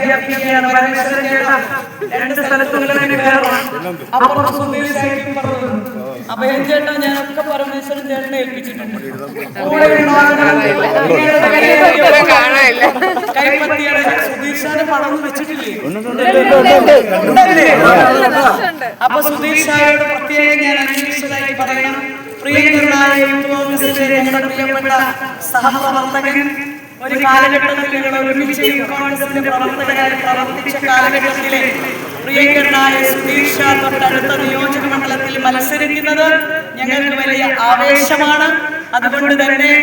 അഭ്യർത്ഥിക്കുകയാണ്. രണ്ട് സ്ഥലത്തും അപ്പുറം സുധീർ അഭയം ചേട്ടാ ഞാനൊക്കെ പരമേശ്വരൻ ചേട്ടനെ ഏൽപ്പിച്ചിട്ടുണ്ട്. കൈപ്പത്തിയുടെ സുധീർ ഷാന്റെ പണം വെച്ചിട്ടില്ലേ? അപ്പൊ സുധീർ ഷായോട് പ്രത്യേകം ഞാൻ അന്വേഷിച്ചതായി പറയണം. പ്രിയങ്കരനായ യൂത്ത് കോൺഗ്രസിലെ ഞങ്ങളുടെ പ്രിയപ്പെട്ട സഹപ്രവർത്തകൻ, ഒരു കാലഘട്ടത്തിൽ ഞങ്ങൾ ഒരുമിച്ച് കോൺഗ്രസിന്റെ പ്രവർത്തകരായി പ്രവർത്തിച്ച കാലഘട്ടത്തിലെ പ്രിയങ്കരനായ സുധീർ ഷാ തൊട്ടടുത്ത നിയോജക മണ്ഡലത്തിൽ മത്സരിക്കുന്നത് ഞങ്ങൾക്ക് വലിയ ആവേശമാണ്. അതുകൊണ്ട് തന്നെ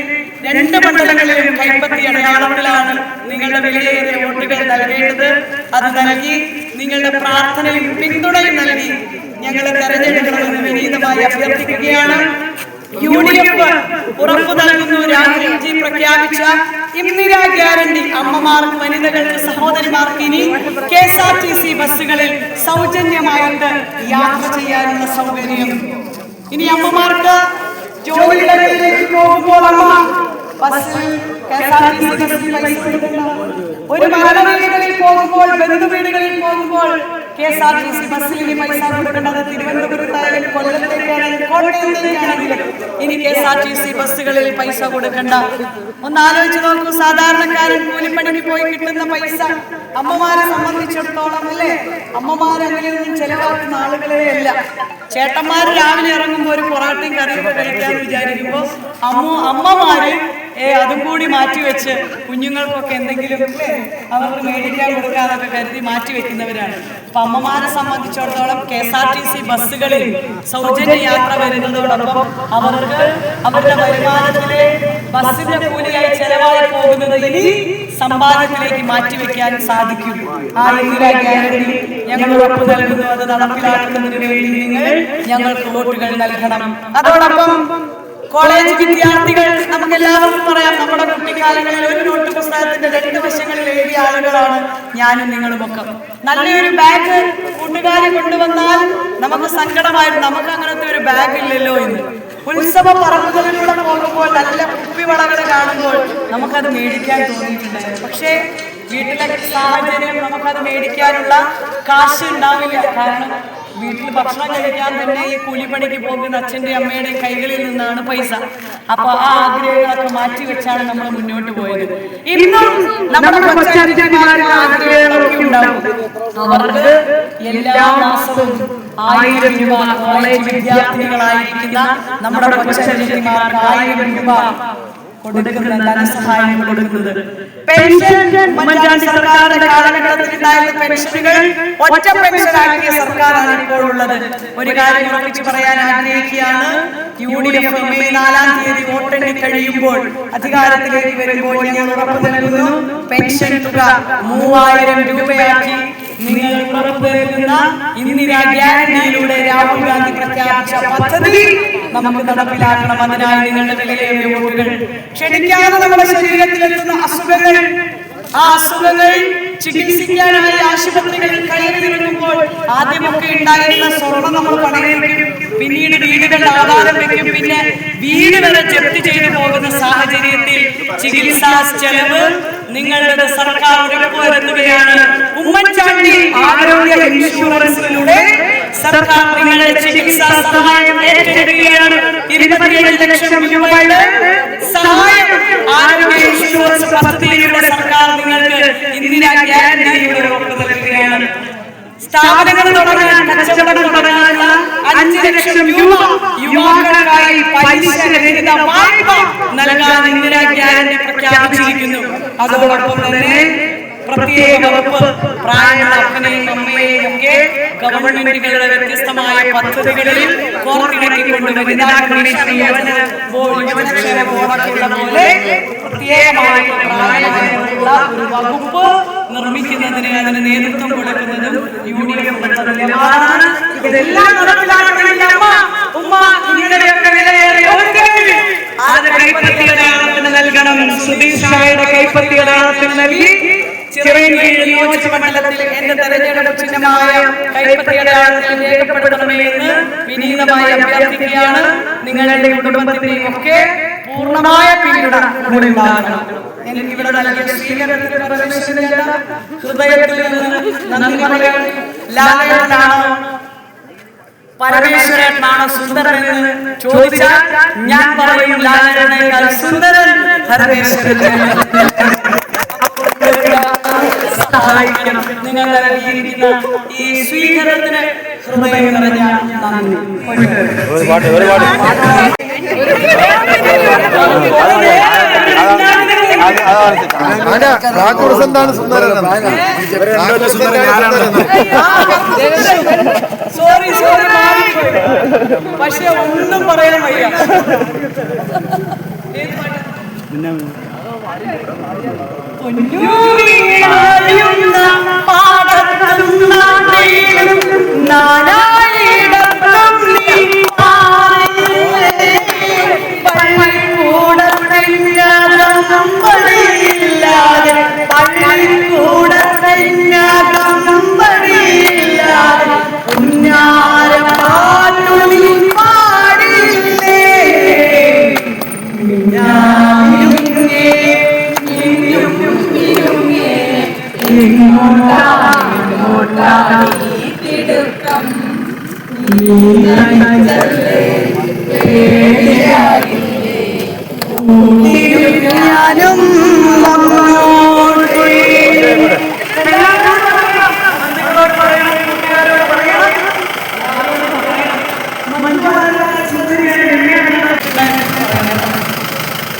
രണ്ട് മണ്ഡലങ്ങളിലും കൈപ്പത്തി അടയാളത്തിലാണ് നിങ്ങളുടെ വിലയേറിയ വോട്ടുകൾ നൽകേണ്ടത്. അത് നൽകി നിങ്ങളുടെ പ്രാർത്ഥനയും പിന്തുണയും നൽകി ഞങ്ങളെ തെരഞ്ഞെടുക്കണമെന്ന് വിനീതമായി അഭ്യർത്ഥിക്കുകയാണ്. UDF ഉറപ്പു നൽകുന്നു. രാഹുൽജി പ്രഖ്യാപിച്ച ഇന്ദിരാ ഗ്യാരണ്ടി അമ്മമാർക്ക്, വനിതകൾക്ക്, സഹോദരിമാർക്ക് ഇനി KSRTC ബസ്സുകളിൽ സൗജന്യമായിട്ട് യാത്ര ചെയ്യാനുള്ള സൗകര്യം. ഇനി അമ്മമാർക്ക് ജോലിയിലേക്ക് പോകുമ്പോൾ അമ്മ ബസ്സിൽ KSRTC ബസ്സിൽ പൈസ കൊടുക്കണം. ഒരു മരണവീടുകളിൽ പോകുമ്പോൾ, ബന്ധുവീടുകളിൽ പോകുമ്പോൾ KSRTC ബസ്സിൽ ഇനി പൈസ കൊടുക്കേണ്ടത് തിരുവനന്തപുരത്തായാലും കൊല്ലത്തേക്കാണെങ്കിലും കോട്ടയത്തേക്കാണെങ്കിലും ഇനി KSRTC ബസ്സുകളിൽ പൈസ കൊടുക്കണ്ട. ഒന്ന് ആലോചിച്ച് നോക്കൂ. സാധാരണക്കാരൻ കൂലിപ്പണിക്ക് പോയി കിട്ടുന്ന പൈസ അമ്മമാരെ സംബന്ധിച്ചിടത്തോളം അല്ലേ, അമ്മമാരങ്ങനെയൊന്നും ചെലവാക്കുന്ന ആളുകളെ അല്ല. ചേട്ടന്മാർ രാവിലെ ഇറങ്ങുമ്പോൾ ഒരു പൊറാട്ടയും കറിയൊക്കെ കഴിക്കാന്ന് വിചാരിക്കുമ്പോൾ അമ്മമാര് അതും കൂടി മാറ്റിവെച്ച് കുഞ്ഞുങ്ങൾക്കൊക്കെ എന്തെങ്കിലും അവർക്ക് മേടിക്കാൻ കൊടുക്കാന്നൊക്കെ കരുതി മാറ്റിവെക്കുന്നവരാണ്. അപ്പൊ അമ്മമാരെ സംബന്ധിച്ചിടത്തോളം KSRTC ബസ്സുകളിൽ സൗജന്യ യാത്ര വരുന്നതോടൊപ്പം അവർക്ക് അവരുടെ വരുമാനത്തിലെ ബസ്സിന്റെ കൂലിയായി ചെലവായി പോകുന്നത് ഇനി സമ്പാദ്യത്തിലേക്ക് മാറ്റിവെക്കാൻ സാധിക്കും. ആ ഇന്ദിരാ ഗ്യാരണ്ടി ഞങ്ങൾ ഉറപ്പു നൽകുന്നു. അത് നടപ്പിലാക്കുന്നതിന് വേണ്ടി നിങ്ങൾ ഞങ്ങൾക്ക് വോട്ടുകൾ നൽകണം. അതോടൊപ്പം കോളേജ് വിദ്യാർത്ഥികൾ, നമുക്ക് എല്ലാവർക്കും പറയാം, നമ്മുടെ കുട്ടിക്കാലങ്ങളിൽ ഒരു നോട്ട് പുസ്തകത്തിന്റെ രണ്ട് വശങ്ങളിൽ എഴുതിയ ആളുകളാണ് ഞാനും നിങ്ങളുമൊക്കെ. നല്ലൊരു ബാഗ് കൂട്ടുകാരെ കൊണ്ടുവന്നാൽ നമുക്ക് സങ്കടമായിരുന്നു, നമുക്ക് അങ്ങനത്തെ ഒരു ബാഗ് ഇല്ലല്ലോ എന്ന്. ഉത്സവ പറമ്പുകളിലൂടെ പോകുമ്പോൾ നല്ല കുപ്പിവളകൾ കാണുമ്പോൾ നമുക്കത് മേടിക്കാൻ തോന്നിയിട്ടുണ്ടായിരുന്നു. പക്ഷേ വീട്ടിലെ സാഹചര്യം നമുക്കത് മേടിക്കാനുള്ള കാശ് ഉണ്ടാവില്ല. കാരണം വീട്ടിൽ ഭക്ഷണം കഴിക്കാൻ തന്നെ ഈ കൂലിപ്പണിക്ക് പോകുന്ന അച്ഛൻ്റെ അമ്മയുടെയും കൈകളിൽ നിന്നാണ് പൈസ. അപ്പൊ ആ ആഗ്രഹങ്ങളൊക്കെ മാറ്റി വെച്ചാണ് നമ്മൾ മുന്നോട്ട് പോയത്. ഇന്നും നമ്മുടെ കൊച്ചച്ഛന്മാർക്ക് ആഗ്രഹങ്ങളൊക്കെ ഉണ്ടാവും. അവർക്ക് എല്ലാ മാസവും 1000 രൂപ കോളേജ് വിദ്യാർത്ഥികളായിരിക്കുന്ന നമ്മുടെ കൊച്ചച്ഛന്മാർക്ക് 1000 രൂപ കൊടുക്കുന്ന ധനസഹായം കൊടുക്കുന്നത്. പെൻഷൻ ഉമ്മൻചാണ്ടി സർക്കാരിന്റെ കാലഘട്ടത്തിൽ ഉണ്ടായിരുന്ന പെൻഷനുകൾ ഒറ്റ പെൻഷനാക്കിയ സർക്കാരാണ് ഇപ്പോൾ ഉള്ളത്. ഒരു കാര്യം ഉറപ്പിച്ചു പറയാൻ ആഗ്രഹിക്കുകയാണ്. UDF മെയ് 4-ാം തീയതി വോട്ടെണ്ണി കഴിയുമ്പോൾ അധികാരത്തിലേക്ക് വരുമ്പോൾ ഞങ്ങൾ ഉറപ്പു നൽകുന്നു, പെൻഷൻ തുക 3000 രൂപയാക്കി നിങ്ങൾ ഉറപ്പു നൽകുന്ന ഇന്ദിരാ ഗ്യാരണ്ടിയിലൂടെ രാഹുൽ ഗാന്ധി പ്രഖ്യാപിച്ച പദ്ധതി നമുക്ക് നടപ്പിലാക്കണം. അതിനായി നിങ്ങളുടെ വിലയേറിയ വോട്ടുകൾ. ക്ഷണിക്കാതെ നമ്മുടെ ശരീരത്തിലെത്തുന്ന അസുഖങ്ങൾ, ആ അസുഖങ്ങൾ ചികിത്സിക്കാനായി ആശുപത്രികളിൽ കയറിയിറങ്ങുമ്പോൾ ആദ്യമൊക്കെ ഉണ്ടായിരുന്ന സ്വർണം നമ്മൾ പണയം വയ്ക്കും, പിന്നീട് വീടുകളുടെ ആധാരം വയ്ക്കും, പിന്നെ വീട് വരെ ജപ്തി ചെയ്തു പോകുന്ന സാഹചര്യത്തിൽ ചികിത്സാ ചെലവ് നിങ്ങളുടെ സർക്കാർ ഉറപ്പുവരുത്തുകയാണ്. ഉമ്മൻചാണ്ടി ആരോഗ്യ ഇൻഷുറൻസിലൂടെ സർക്കാർ നിങ്ങളുടെ ചികിത്സാ സഹായം ഏറ്റെടുക്കുകയാണ്. 27 ലക്ഷം രൂപയുടെ സഹായം ആരോഗ്യ ഇൻഷുറൻസ് പദ്ധതിയിലൂടെ സർക്കാർ നിങ്ങൾക്ക് ഇന്ദിരാ ഗ്യാരണ്ടിയിലൂടെ ഉറപ്പു നൽകുകയാണ്. സ്ഥാപനങ്ങൾ തുടങ്ങാൻ, കച്ചവടം തുടങ്ങാനുള്ള 5 ലക്ഷം രൂപ യുവാക്കൾക്കായി പലിശരഹിത വായ്പ നൽകാൻ ഇന്ദിരാ ഗ്യാരണ്ടി പ്രഖ്യാപിച്ചിരിക്കുന്നു. അതോടൊപ്പം തന്നെ പ്രത്യേക വകുപ്പ് പ്രായമുള്ള അപ്പനെയും അമ്മയെയും ഒക്കെ ഗവൺമെന്റുകളുടെ വ്യത്യസ്തമായ പദ്ധതികളിൽ കോർത്തിണക്കിക്കൊണ്ട് വനിതാ കമ്മീഷൻ, യുവജനക്ഷേമ ബോർഡൊക്കെയുള്ള പോലെ പ്രത്യേകമായി പ്രായമായുള്ള ഒരു വകുപ്പ് നിർമ്മിക്കുന്നതിന് അതിന് നേതൃത്വം കൊടുക്കുന്നതും UDF നിലപാടാണ്. ഇതെല്ലാം നടപ്പിലാക്കണമെങ്കിൽ ഉമ്മ നിങ്ങളുടെയൊക്കെ വിലയേറിയ അത് കൈപ്പത്തി അടയാളത്തിന് നൽകണം. സുധീർ ഷായുടെ കൈപ്പത്തി അടയാളത്തിന് നൽകി ചിറയൻകീഴ് നിയോജക മണ്ഡലത്തിൽ എന്റെ തെരഞ്ഞെടുപ്പ് ചിഹ്നമായ കൈപ്പത്തിയുടെ ആഴത്തിൽ രേഖപ്പെടുത്തണമേ എന്ന് വിനീതമായി അഭ്യർത്ഥിക്കുകയാണ്. നിങ്ങളുടെ കുടുംബത്തിന്റെയും ഒക്കെ പൂർണ്ണമായ പിന്തുണ കൂടെ ഉണ്ടാകണം. എനിക്ക് ഇവിടെ നൽകിയ സ്വീകരണത്തിന് ഹൃദയത്തിൽ നിന്ന് നന്ദി പറയാൻ. ലാലേട്ടനാണോ പരമേശ്വരനാണോ സുന്ദരൻ എന്ന് ചോദിച്ചാൽ ഞാൻ പറയും ലാലേട്ടനേക്കാൾ സുന്ദരൻ പരമേശ്വരൻ. സഹായിക്കണം. നിങ്ങൾ നൽകിയിരിക്കുന്ന ഈ സ്വീകരണത്തിന് ഹൃദയം നിറഞ്ഞ നന്ദി. സോറി പക്ഷെ ഒന്നും പറയാൻ വയ്യ.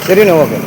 ശരി, ഓക്കെ.